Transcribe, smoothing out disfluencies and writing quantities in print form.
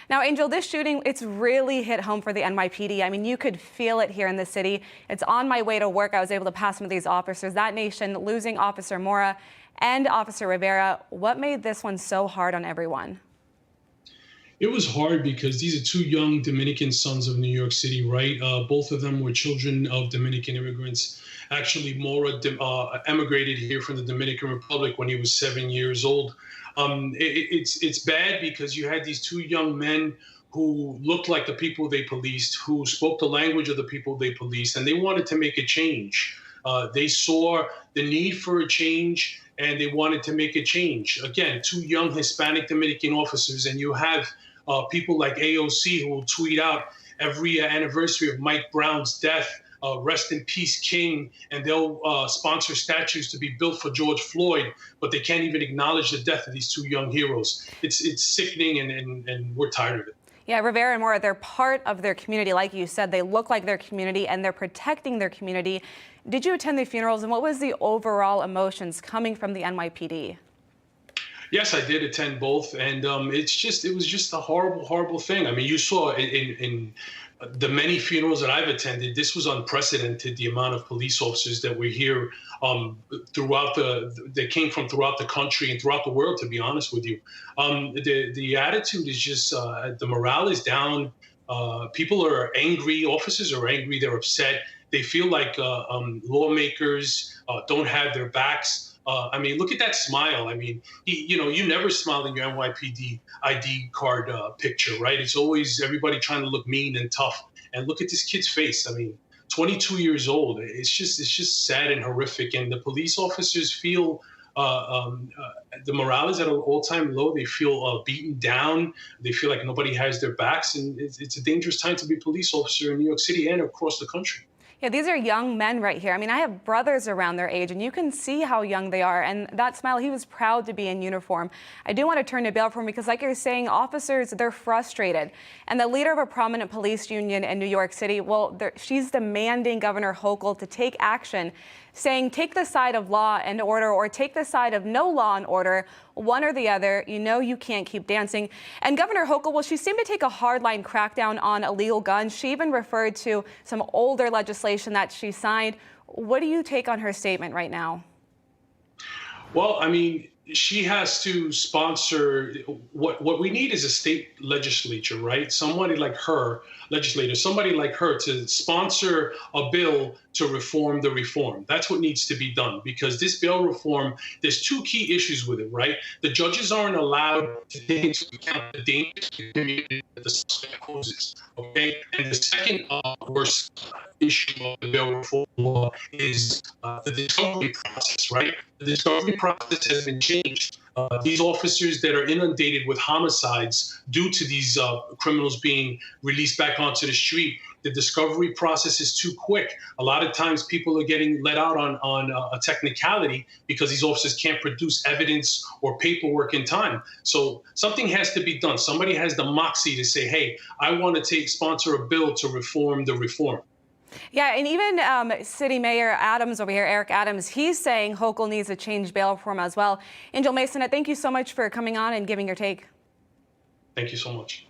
Now, Angel, this shooting, it's really hit home for the NYPD. I mean, you could feel it here in the city. It's on my way to work. I was able to pass some of these officers. That nation losing Officer Mora and Officer Rivera. What made this one so hard on everyone? It was hard because these are two young Dominican sons of New York City, right? Both of them were children of Dominican immigrants. Actually, Mora emigrated here from the Dominican Republic when he was 7 years old. It's bad because you had these two young men who looked like the people they policed, who spoke the language of the people they policed, and they wanted to make a change. They saw the need for a change, and they wanted to make a change. Again, two young Hispanic Dominican officers, and you have people like AOC who will tweet out every anniversary of Mike Brown's death, rest in peace, King, and they'll sponsor statues to be built for George Floyd, but they can't even acknowledge the death of these two young heroes. It's sickening, and we're tired of it. Yeah, Rivera and Mora, they're part of their community. Like you said, they look like their community, and they're protecting their community. Did you attend the funerals, and what was the overall emotions coming from the NYPD? Yes, I did attend both, and it was just a horrible, horrible thing. I mean, you saw in the many funerals that I've attended, this was unprecedented, the amount of police officers that were here they came from throughout the country and throughout the world, to be honest with you. The attitude is just, the morale is down. People are angry, officers are angry, they're upset. They feel like lawmakers don't have their backs. I mean, look at that smile. I mean, you never smile in your NYPD ID card picture, right? It's always everybody trying to look mean and tough. And look at this kid's face. I mean, 22 years old. It's just sad and horrific. And the police officers feel the morale is at an all-time low. They feel beaten down. They feel like nobody has their backs. And it's a dangerous time to be a police officer in New York City and across the country. Yeah, these are young men right here. I mean, I have brothers around their age, and you can see how young they are. And that smile, he was proud to be in uniform. I do want to turn to bail for him because, like you're saying, officers, they're frustrated. And the leader of a prominent police union in New York City, well, she's demanding Governor Hochul to take action, saying take the side of law and order or take the side of no law and order, one or the other. You know you can't keep dancing. And Governor Hochul, well, she seemed to take a hardline crackdown on illegal guns. She even referred to some older legislation that she signed. What do you take on her statement right now? Well, I mean, she has to sponsor what we need is a state legislature, right? Somebody like her, somebody like her to sponsor a bill to reform the reform. That's what needs to be done, because this bail reform, there's two key issues with it, right? The judges aren't allowed to take into account the dangers to the community that the suspect poses, okay? And the second worst issue of the bail reform law is the discovery process, right? The discovery process has been changed. These officers that are inundated with homicides due to these criminals being released back onto the street, the discovery process is too quick. A lot of times people are getting let out on a technicality because these officers can't produce evidence or paperwork in time. So something has to be done. Somebody has the moxie to say, hey, I want to sponsor a bill to reform the reform. Yeah, and even City Mayor Adams over here, Eric Adams, he's saying Hochul needs to change bail reform as well. Angel Maysonet, thank you so much for coming on and giving your take. Thank you so much.